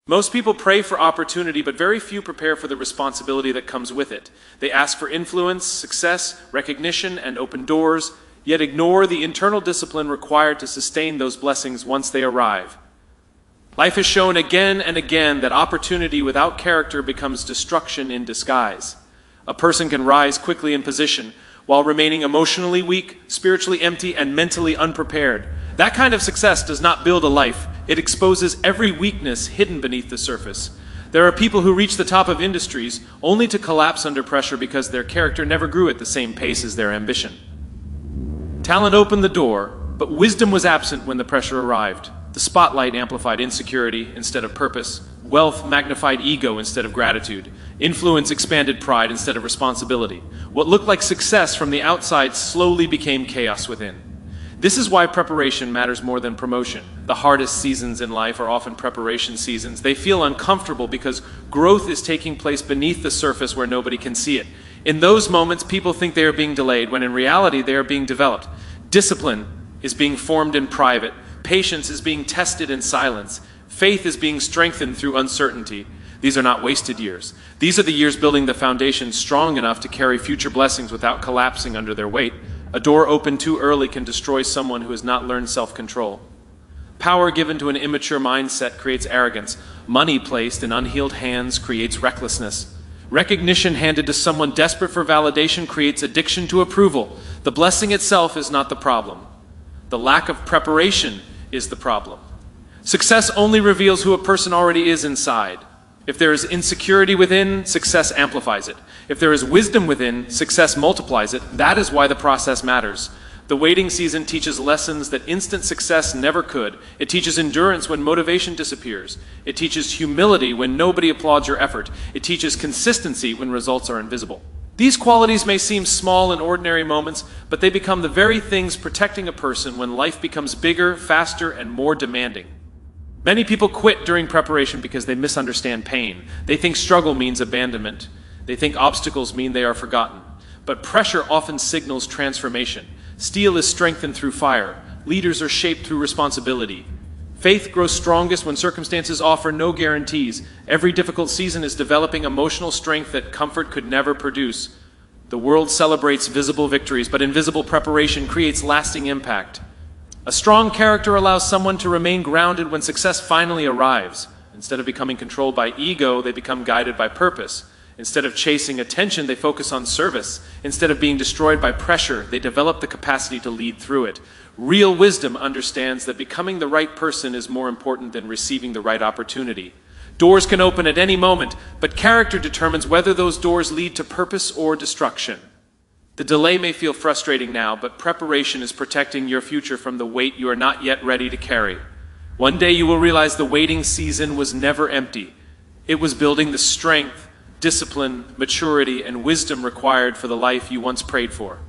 Most people pray for opportunity, but very few prepare for the responsibility that comes with it. They ask for influence, success, recognition, and open doors, yet ignore the internal discipline required to sustain those blessings once they arrive. Life has shown again and again that opportunity without character becomes destruction in disguise. A person can rise quickly in position while remaining emotionally weak, spiritually empty, and mentally unprepared. That kind of success does not build a life. It exposes every weakness hidden beneath the surface. There are people who reach the top of industries only to collapse under pressure because their character never grew at the same pace as their ambition. Talent opened the door, but wisdom was absent when the pressure arrived. The spotlight amplified insecurity instead of purpose. Wealth magnified ego instead of gratitude. Influence expanded pride instead of responsibility. What looked like success from the outside slowly became chaos within. This is why preparation matters more than promotion. The hardest seasons in life are often preparation seasons. They feel uncomfortable because growth is taking place beneath the surface where nobody can see it. In those moments, people think they are being delayed, when in reality they are being developed. Discipline is being formed in private. Patience is being tested in silence. Faith is being strengthened through uncertainty. These are not wasted years. These are the years building the foundation strong enough to carry future blessings without collapsing under their weight. A door opened too early can destroy someone who has not learned self-control. Power given to an immature mindset creates arrogance. Money placed in unhealed hands creates recklessness. Recognition handed to someone desperate for validation creates addiction to approval. The blessing itself is not the problem. The lack of preparation is the problem. Success only reveals who a person already is inside. If there is insecurity within, success amplifies it. If there is wisdom within, success multiplies it. That is why the process matters. The waiting season teaches lessons that instant success never could. It teaches endurance when motivation disappears. It teaches humility when nobody applauds your effort. It teaches consistency when results are invisible. These qualities may seem small in ordinary moments, but they become the very things protecting a person when life becomes bigger, faster, and more demanding. Many people quit during preparation because they misunderstand pain. They think struggle means abandonment. They think obstacles mean they are forgotten. But pressure often signals transformation. Steel is strengthened through fire. Leaders are shaped through responsibility. Faith grows strongest when circumstances offer no guarantees. Every difficult season is developing emotional strength that comfort could never produce. The world celebrates visible victories, but invisible preparation creates lasting impact. A strong character allows someone to remain grounded when success finally arrives. Instead of becoming controlled by ego, they become guided by purpose. Instead of chasing attention, they focus on service. Instead of being destroyed by pressure, they develop the capacity to lead through it. Real wisdom understands that becoming the right person is more important than receiving the right opportunity. Doors can open at any moment, but character determines whether those doors lead to purpose or destruction. The delay may feel frustrating now, but preparation is protecting your future from the weight you are not yet ready to carry. One day you will realize the waiting season was never empty. It was building the strength, discipline, maturity, and wisdom required for the life you once prayed for.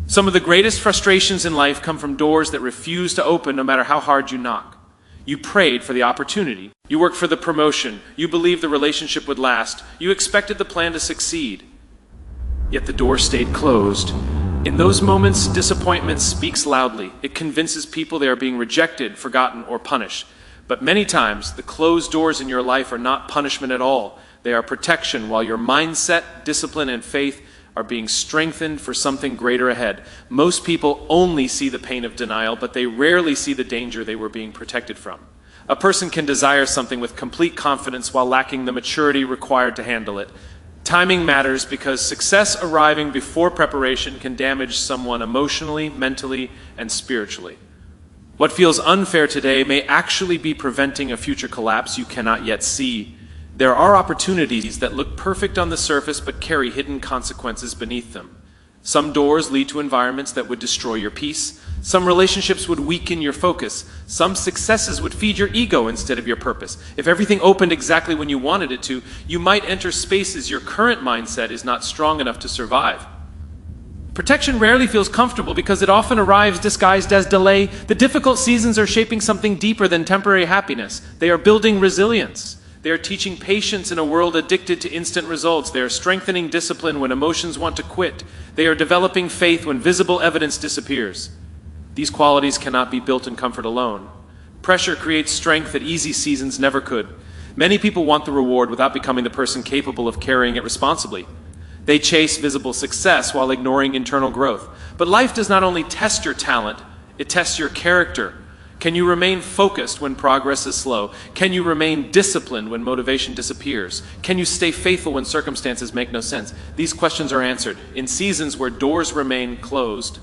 Some of the greatest frustrations in life come from doors that refuse to open no matter how hard you knock. You prayed for the opportunity. You worked for the promotion. You believed the relationship would last. You expected the plan to succeed. Yet the door stayed closed. In those moments, disappointment speaks loudly. It convinces people they are being rejected, forgotten, or punished. But many times, the closed doors in your life are not punishment at all. They are protection, while your mindset, discipline, and faith are being strengthened for something greater ahead. Most people only see the pain of denial, but they rarely see the danger they were being protected from. A person can desire something with complete confidence while lacking the maturity required to handle it. Timing matters because success arriving before preparation can damage someone emotionally, mentally, and spiritually. What feels unfair today may actually be preventing a future collapse you cannot yet see. There are opportunities that look perfect on the surface but carry hidden consequences beneath them. Some doors lead to environments that would destroy your peace. Some relationships would weaken your focus. Some successes would feed your ego instead of your purpose. If everything opened exactly when you wanted it to, you might enter spaces your current mindset is not strong enough to survive. Protection rarely feels comfortable because it often arrives disguised as delay. The difficult seasons are shaping something deeper than temporary happiness. They are building resilience. They are teaching patience in a world addicted to instant results. They are strengthening discipline when emotions want to quit. They are developing faith when visible evidence disappears. These qualities cannot be built in comfort alone. Pressure creates strength that easy seasons never could. Many people want the reward without becoming the person capable of carrying it responsibly. They chase visible success while ignoring internal growth. But life does not only test your talent, it tests your character. Can you remain focused when progress is slow? Can you remain disciplined when motivation disappears? Can you stay faithful when circumstances make no sense? These questions are answered in seasons where doors remain closed.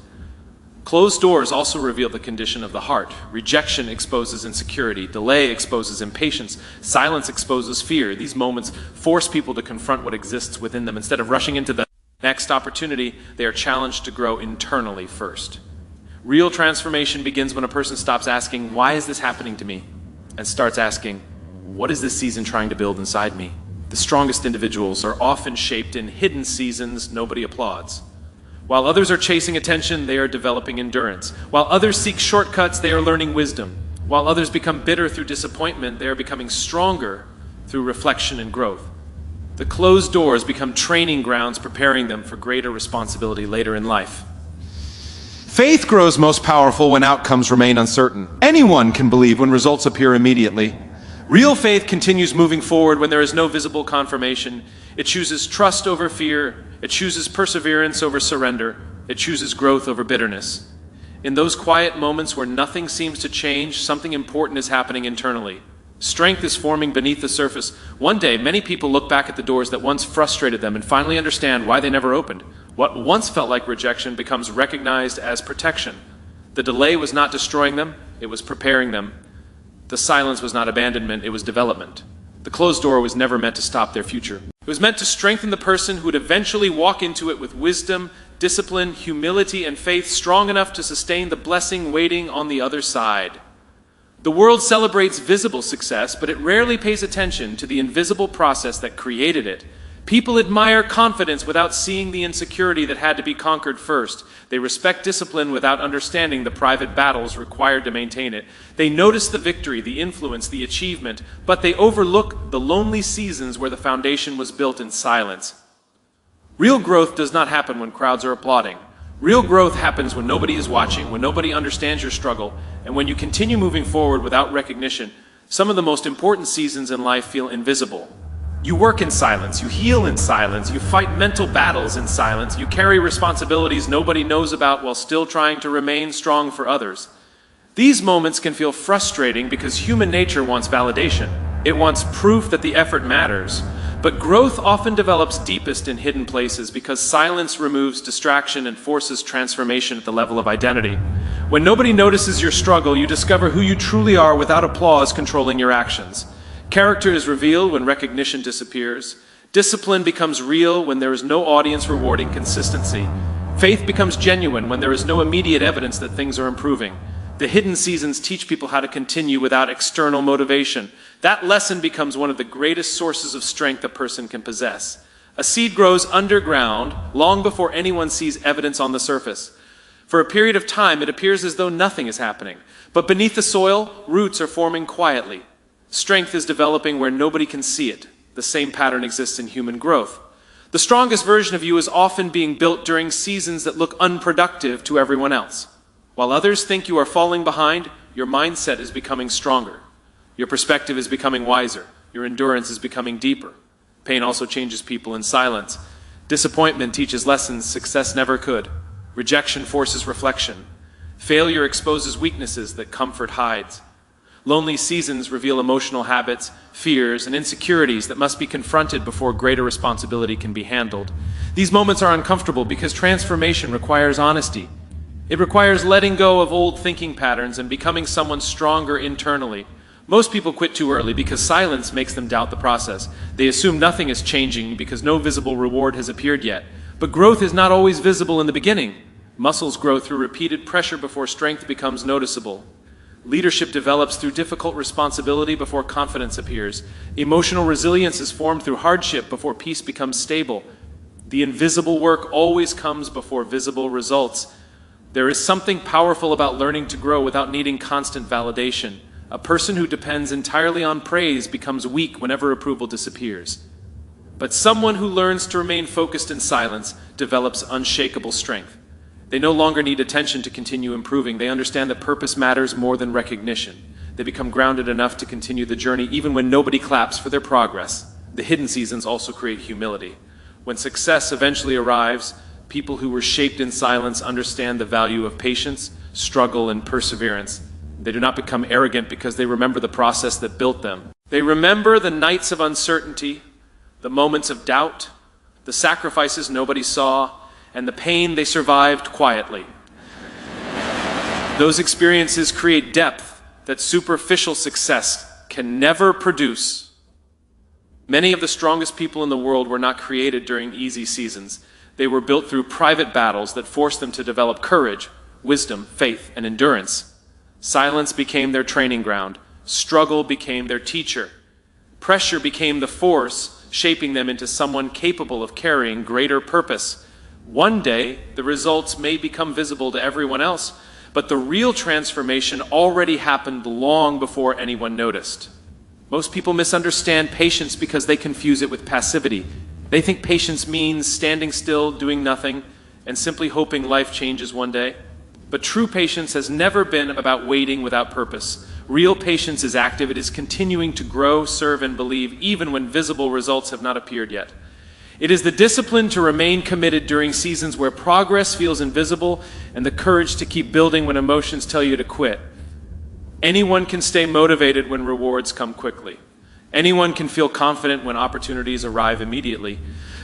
Closed doors also reveal the condition of the heart. Rejection exposes insecurity. Delay exposes impatience. Silence exposes fear. These moments force people to confront what exists within them. Instead of rushing into the next opportunity, they are challenged to grow internally first. Real transformation begins when a person stops asking, "Why is this happening to me?" and starts asking, "What is this season trying to build inside me?" The strongest individuals are often shaped in hidden seasons nobody applauds. While others are chasing attention, they are developing endurance. While others seek shortcuts, they are learning wisdom. While others become bitter through disappointment, they are becoming stronger through reflection and growth. The closed doors become training grounds, preparing them for greater responsibility later in life. Faith grows most powerful when outcomes remain uncertain. Anyone can believe when results appear immediately. Real faith continues moving forward when there is no visible confirmation. It chooses trust over fear. It chooses perseverance over surrender. It chooses growth over bitterness. In those quiet moments where nothing seems to change, something important is happening internally. Strength is forming beneath the surface. One day, many people look back at the doors that once frustrated them and finally understand why they never opened. What once felt like rejection becomes recognized as protection. The delay was not destroying them, it was preparing them. The silence was not abandonment, it was development. The closed door was never meant to stop their future. It was meant to strengthen the person who would eventually walk into it with wisdom, discipline, humility, and faith strong enough to sustain the blessing waiting on the other side. The world celebrates visible success, but it rarely pays attention to the invisible process that created it. People admire confidence without seeing the insecurity that had to be conquered first. They respect discipline without understanding the private battles required to maintain it. They notice the victory, the influence, the achievement, but they overlook the lonely seasons where the foundation was built in silence. Real growth does not happen when crowds are applauding. Real growth happens when nobody is watching, when nobody understands your struggle, and when you continue moving forward without recognition. Some of the most important seasons in life feel invisible. You work in silence, you heal in silence, you fight mental battles in silence, you carry responsibilities nobody knows about while still trying to remain strong for others. These moments can feel frustrating because human nature wants validation. It wants proof that the effort matters. But growth often develops deepest in hidden places because silence removes distraction and forces transformation at the level of identity. When nobody notices your struggle, you discover who you truly are without applause controlling your actions. Character is revealed when recognition disappears. Discipline becomes real when there is no audience rewarding consistency. Faith becomes genuine when there is no immediate evidence that things are improving. The hidden seasons teach people how to continue without external motivation. That lesson becomes one of the greatest sources of strength a person can possess. A seed grows underground long before anyone sees evidence on the surface. For a period of time, it appears as though nothing is happening. But beneath the soil, roots are forming quietly. Strength is developing where nobody can see it. The same pattern exists in human growth. The strongest version of you is often being built during seasons that look unproductive to everyone else. While others think you are falling behind, your mindset is becoming stronger. Your perspective is becoming wiser. Your endurance is becoming deeper. Pain also changes people in silence. Disappointment teaches lessons success never could. Rejection forces reflection. Failure exposes weaknesses that comfort hides. Lonely seasons reveal emotional habits, fears, and insecurities that must be confronted before greater responsibility can be handled. These moments are uncomfortable because transformation requires honesty. It requires letting go of old thinking patterns and becoming someone stronger internally. Most people quit too early because silence makes them doubt the process. They assume nothing is changing because no visible reward has appeared yet. But growth is not always visible in the beginning. Muscles grow through repeated pressure before strength becomes noticeable. Leadership develops through difficult responsibility before confidence appears. Emotional resilience is formed through hardship before peace becomes stable. The invisible work always comes before visible results. There is something powerful about learning to grow without needing constant validation. A person who depends entirely on praise becomes weak whenever approval disappears. But someone who learns to remain focused in silence develops unshakable strength. They no longer need attention to continue improving. They understand that purpose matters more than recognition. They become grounded enough to continue the journey even when nobody claps for their progress. The hidden seasons also create humility. When success eventually arrives, people who were shaped in silence understand the value of patience, struggle, and perseverance. They do not become arrogant because they remember the process that built them. They remember the nights of uncertainty, the moments of doubt, the sacrifices nobody saw, and the pain they survived quietly. Those experiences create depth that superficial success can never produce. Many of the strongest people in the world were not created during easy seasons. They were built through private battles that forced them to develop courage, wisdom, faith, and endurance. Silence became their training ground. Struggle became their teacher. Pressure became the force, shaping them into someone capable of carrying greater purpose. One day, the results may become visible to everyone else, but the real transformation already happened long before anyone noticed. Most people misunderstand patience because they confuse it with passivity. They think patience means standing still, doing nothing, and simply hoping life changes one day. But true patience has never been about waiting without purpose. Real patience is active. It is continuing to grow, serve, and believe, even when visible results have not appeared yet. It is the discipline to remain committed during seasons where progress feels invisible, and the courage to keep building when emotions tell you to quit. Anyone can stay motivated when rewards come quickly. Anyone can feel confident when opportunities arrive immediately.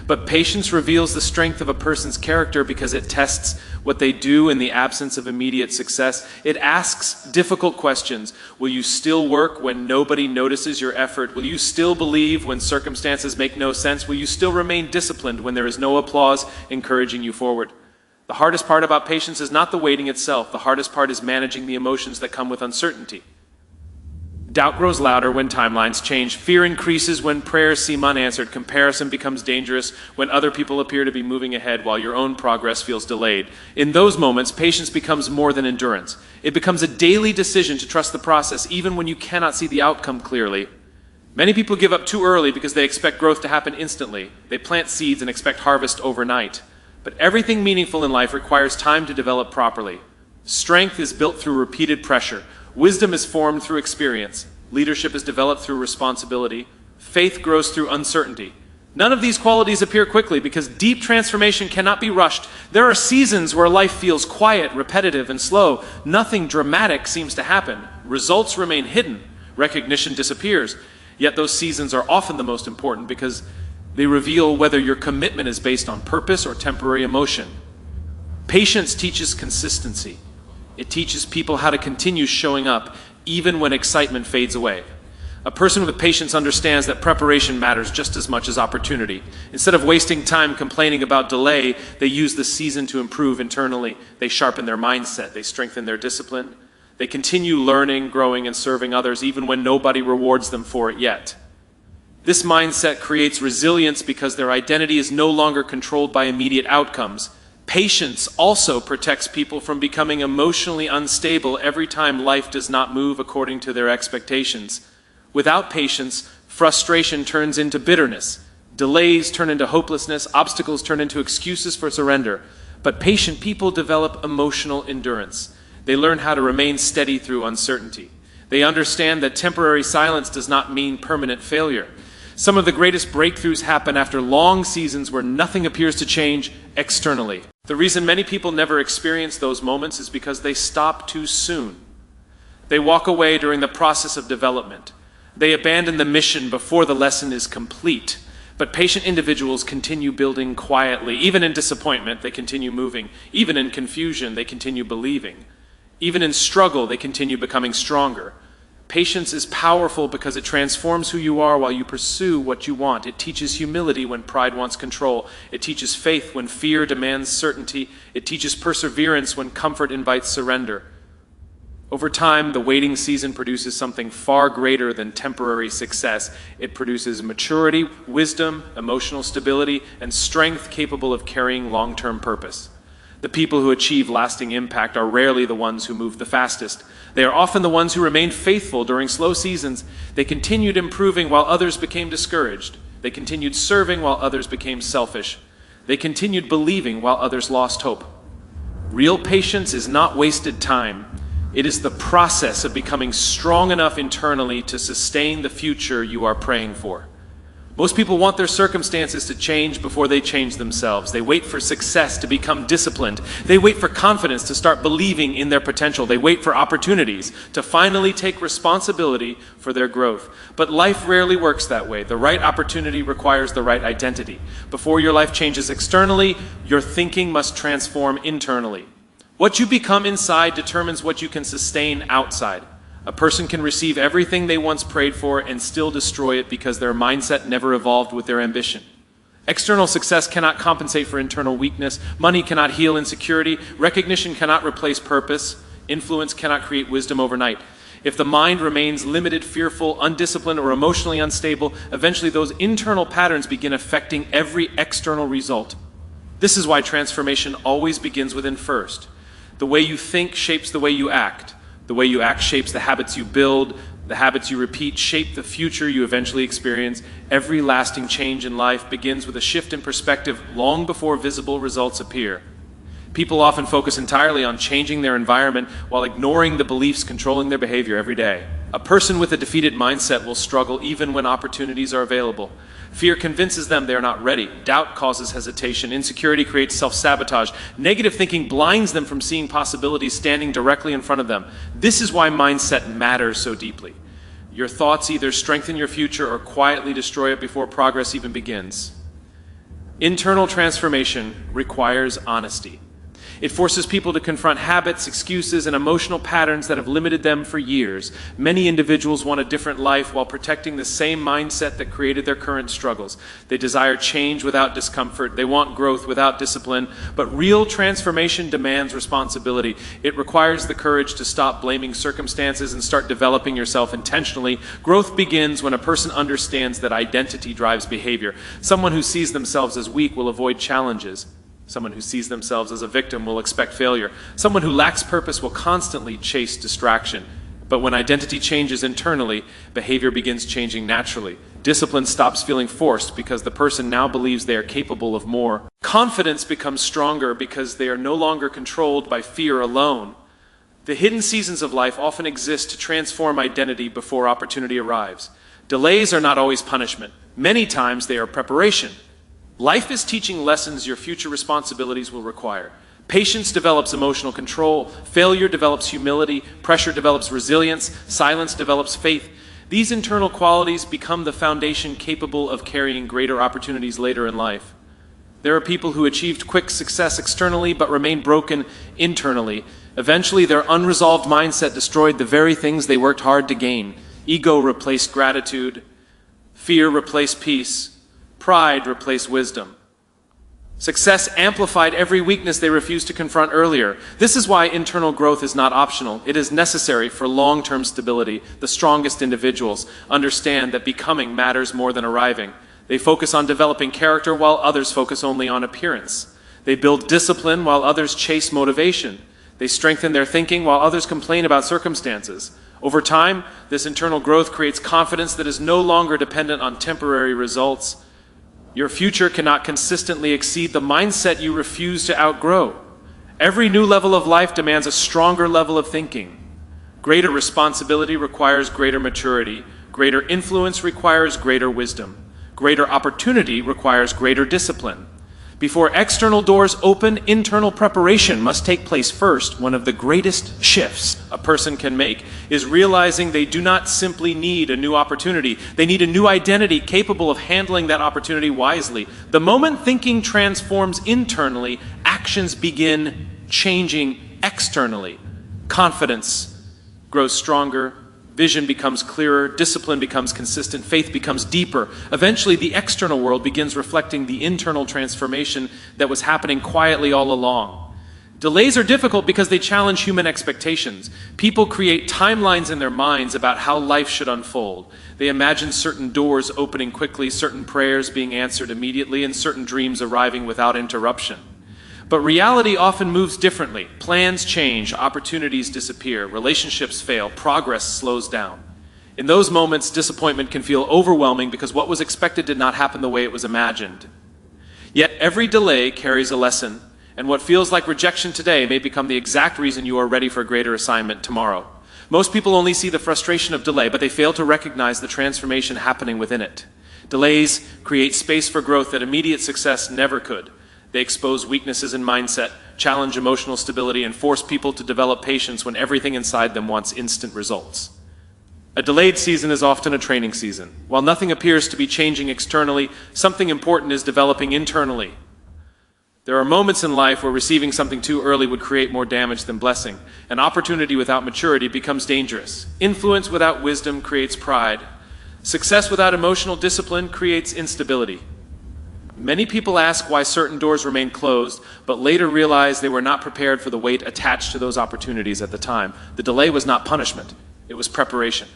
But patience reveals the strength of a person's character because it tests what they do in the absence of immediate success. It asks difficult questions. Will you still work when nobody notices your effort? Will you still believe when circumstances make no sense? Will you still remain disciplined when there is no applause encouraging you forward? The hardest part about patience is not the waiting itself. The hardest part is managing the emotions that come with uncertainty. Doubt grows louder when timelines change. Fear increases when prayers seem unanswered. Comparison becomes dangerous when other people appear to be moving ahead while your own progress feels delayed. In those moments, patience becomes more than endurance. It becomes a daily decision to trust the process even when you cannot see the outcome clearly. Many people give up too early because they expect growth to happen instantly. They plant seeds and expect harvest overnight. But everything meaningful in life requires time to develop properly. Strength is built through repeated pressure. Wisdom is formed through experience. Leadership is developed through responsibility. Faith grows through uncertainty. None of these qualities appear quickly because deep transformation cannot be rushed. There are seasons where life feels quiet, repetitive, and slow. Nothing dramatic seems to happen. Results remain hidden. Recognition disappears. Yet those seasons are often the most important because they reveal whether your commitment is based on purpose or temporary emotion. Patience teaches consistency. It teaches people how to continue showing up even when excitement fades away. A person with patience understands that preparation matters just as much as opportunity. Instead of wasting time complaining about delay, they use the season to improve internally. They sharpen their mindset. They strengthen their discipline. They continue learning, growing, and serving others even when nobody rewards them for it yet. This mindset creates resilience because their identity is no longer controlled by immediate outcomes. Patience also protects people from becoming emotionally unstable every time life does not move according to their expectations. Without patience, frustration turns into bitterness. Delays turn into hopelessness. Obstacles turn into excuses for surrender. But patient people develop emotional endurance. They learn how to remain steady through uncertainty. They understand that temporary silence does not mean permanent failure. Some of the greatest breakthroughs happen after long seasons where nothing appears to change externally. The reason many people never experience those moments is because they stop too soon. They walk away during the process of development. They abandon the mission before the lesson is complete. But patient individuals continue building quietly. Even in disappointment, they continue moving. Even in confusion, they continue believing. Even in struggle, they continue becoming stronger. Patience is powerful because it transforms who you are while you pursue what you want. It teaches humility when pride wants control. It teaches faith when fear demands certainty. It teaches perseverance when comfort invites surrender. Over time, the waiting season produces something far greater than temporary success. It produces maturity, wisdom, emotional stability, and strength capable of carrying long-term purpose. The people who achieve lasting impact are rarely the ones who move the fastest. They are often the ones who remained faithful during slow seasons. They continued improving while others became discouraged. They continued serving while others became selfish. They continued believing while others lost hope. Real patience is not wasted time. It is the process of becoming strong enough internally to sustain the future you are praying for. Most people want their circumstances to change before they change themselves. They wait for success to become disciplined. They wait for confidence to start believing in their potential. They wait for opportunities to finally take responsibility for their growth. But life rarely works that way. The right opportunity requires the right identity. Before your life changes externally, your thinking must transform internally. What you become inside determines what you can sustain outside. A person can receive everything they once prayed for and still destroy it because their mindset never evolved with their ambition. External success cannot compensate for internal weakness. Money cannot heal insecurity. Recognition cannot replace purpose. Influence cannot create wisdom overnight. If the mind remains limited, fearful, undisciplined, or emotionally unstable, eventually those internal patterns begin affecting every external result. This is why transformation always begins within first. The way you think shapes the way you act. The way you act shapes the habits you build. The habits you repeat shape the future you eventually experience. Every lasting change in life begins with a shift in perspective long before visible results appear. People often focus entirely on changing their environment while ignoring the beliefs controlling their behavior every day. A person with a defeated mindset will struggle even when opportunities are available. Fear convinces them they are not ready. Doubt causes hesitation. Insecurity creates self-sabotage. Negative thinking blinds them from seeing possibilities standing directly in front of them. This is why mindset matters so deeply. Your thoughts either strengthen your future or quietly destroy it before progress even begins. Internal transformation requires honesty. It forces people to confront habits, excuses, and emotional patterns that have limited them for years. Many individuals want a different life while protecting the same mindset that created their current struggles. They desire change without discomfort. They want growth without discipline. But real transformation demands responsibility. It requires the courage to stop blaming circumstances and start developing yourself intentionally. Growth begins when a person understands that identity drives behavior. Someone who sees themselves as weak will avoid challenges. Someone who sees themselves as a victim will expect failure. Someone who lacks purpose will constantly chase distraction. But when identity changes internally, behavior begins changing naturally. Discipline stops feeling forced because the person now believes they are capable of more. Confidence becomes stronger because they are no longer controlled by fear alone. The hidden seasons of life often exist to transform identity before opportunity arrives. Delays are not always punishment. Many times they are preparation. Life is teaching lessons your future responsibilities will require. Patience develops emotional control. Failure develops humility. Pressure develops resilience. Silence develops faith. These internal qualities become the foundation capable of carrying greater opportunities later in life. There are people who achieved quick success externally but remain broken internally. Eventually, their unresolved mindset destroyed the very things they worked hard to gain. Ego replaced gratitude. Fear replaced peace. Pride replaced wisdom. Success amplified every weakness they refused to confront earlier. This is why internal growth is not optional. It is necessary for long-term stability. The strongest individuals understand that becoming matters more than arriving. They focus on developing character while others focus only on appearance. They build discipline while others chase motivation. They strengthen their thinking while others complain about circumstances. Over time, this internal growth creates confidence that is no longer dependent on temporary results. Your future cannot consistently exceed the mindset you refuse to outgrow. Every new level of life demands a stronger level of thinking. Greater responsibility requires greater maturity. Greater influence requires greater wisdom. Greater opportunity requires greater discipline. Before external doors open, internal preparation must take place first. One of the greatest shifts a person can make is realizing they do not simply need a new opportunity. They need a new identity capable of handling that opportunity wisely. The moment thinking transforms internally, actions begin changing externally. Confidence grows stronger. Vision becomes clearer, discipline becomes consistent, faith becomes deeper. Eventually, the external world begins reflecting the internal transformation that was happening quietly all along. Delays are difficult because they challenge human expectations. People create timelines in their minds about how life should unfold. They imagine certain doors opening quickly, certain prayers being answered immediately, and certain dreams arriving without interruption. But reality often moves differently. Plans change, opportunities disappear, relationships fail, progress slows down. In those moments, disappointment can feel overwhelming because what was expected did not happen the way it was imagined. Yet every delay carries a lesson. And what feels like rejection today may become the exact reason you are ready for a greater assignment tomorrow. Most people only see the frustration of delay, but they fail to recognize the transformation happening within it. Delays create space for growth that immediate success never could. They expose weaknesses in mindset, challenge emotional stability, and force people to develop patience when everything inside them wants instant results. A delayed season is often a training season. While nothing appears to be changing externally, something important is developing internally. There are moments in life where receiving something too early would create more damage than blessing. An opportunity without maturity becomes dangerous. Influence without wisdom creates pride. Success without emotional discipline creates instability. Many people ask why certain doors remain closed, but later realize they were not prepared for the weight attached to those opportunities at the time. The delay was not punishment, it was preparation.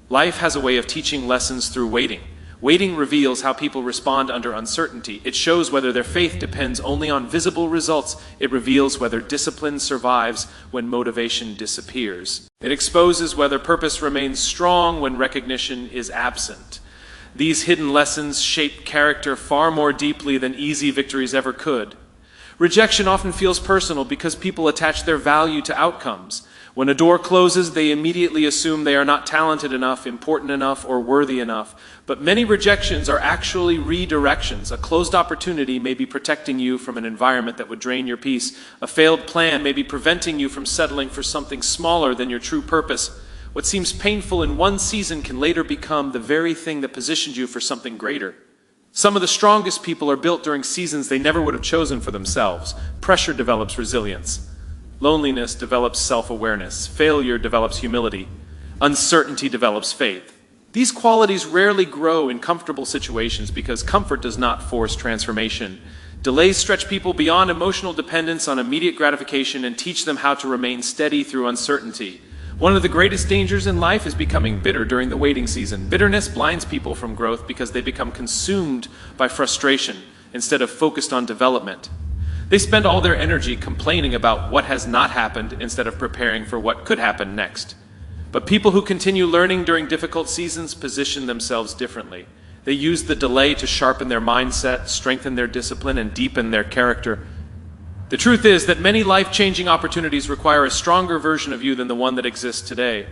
Life has a way of teaching lessons through waiting. Waiting reveals how people respond under uncertainty. It shows whether their faith depends only on visible results. It reveals whether discipline survives when motivation disappears. It exposes whether purpose remains strong when recognition is absent. These hidden lessons shape character far more deeply than easy victories ever could. Rejection often feels personal because people attach their value to outcomes. When a door closes, they immediately assume they are not talented enough, important enough, or worthy enough. But many rejections are actually redirections. A closed opportunity may be protecting you from an environment that would drain your peace. A failed plan may be preventing you from settling for something smaller than your true purpose. What seems painful in one season can later become the very thing that positions you for something greater. Some of the strongest people are built during seasons they never would have chosen for themselves. Pressure develops resilience. Loneliness develops self-awareness. Failure develops humility. Uncertainty develops faith. These qualities rarely grow in comfortable situations because comfort does not force transformation. Delays stretch people beyond emotional dependence on immediate gratification and teach them how to remain steady through uncertainty. One of the greatest dangers in life is becoming bitter during the waiting season. Bitterness blinds people from growth because they become consumed by frustration instead of focused on development. They spend all their energy complaining about what has not happened instead of preparing for what could happen next. But people who continue learning during difficult seasons position themselves differently. They use the delay to sharpen their mindset, strengthen their discipline, and deepen their character. The truth is that many life-changing opportunities require a stronger version of you than the one that exists today.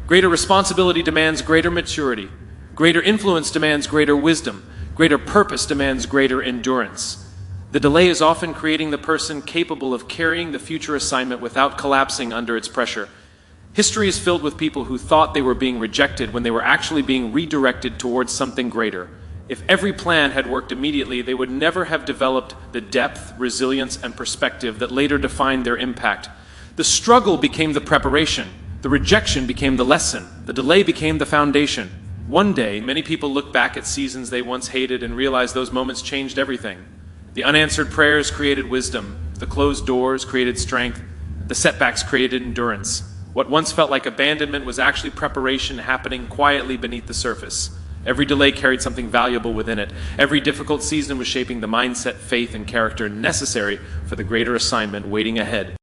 Greater responsibility demands greater maturity. Greater influence demands greater wisdom. Greater purpose demands greater endurance. The delay is often creating the person capable of carrying the future assignment without collapsing under its pressure. History is filled with people who thought they were being rejected when they were actually being redirected towards something greater. If every plan had worked immediately, they would never have developed the depth, resilience, and perspective that later defined their impact. The struggle became the preparation. The rejection became the lesson. The delay became the foundation. One day, many people look back at seasons they once hated and realize those moments changed everything. The unanswered prayers created wisdom. The closed doors created strength. The setbacks created endurance. What once felt like abandonment was actually preparation happening quietly beneath the surface. Every delay carried something valuable within it. Every difficult season was shaping the mindset, faith, and character necessary for the greater assignment waiting ahead.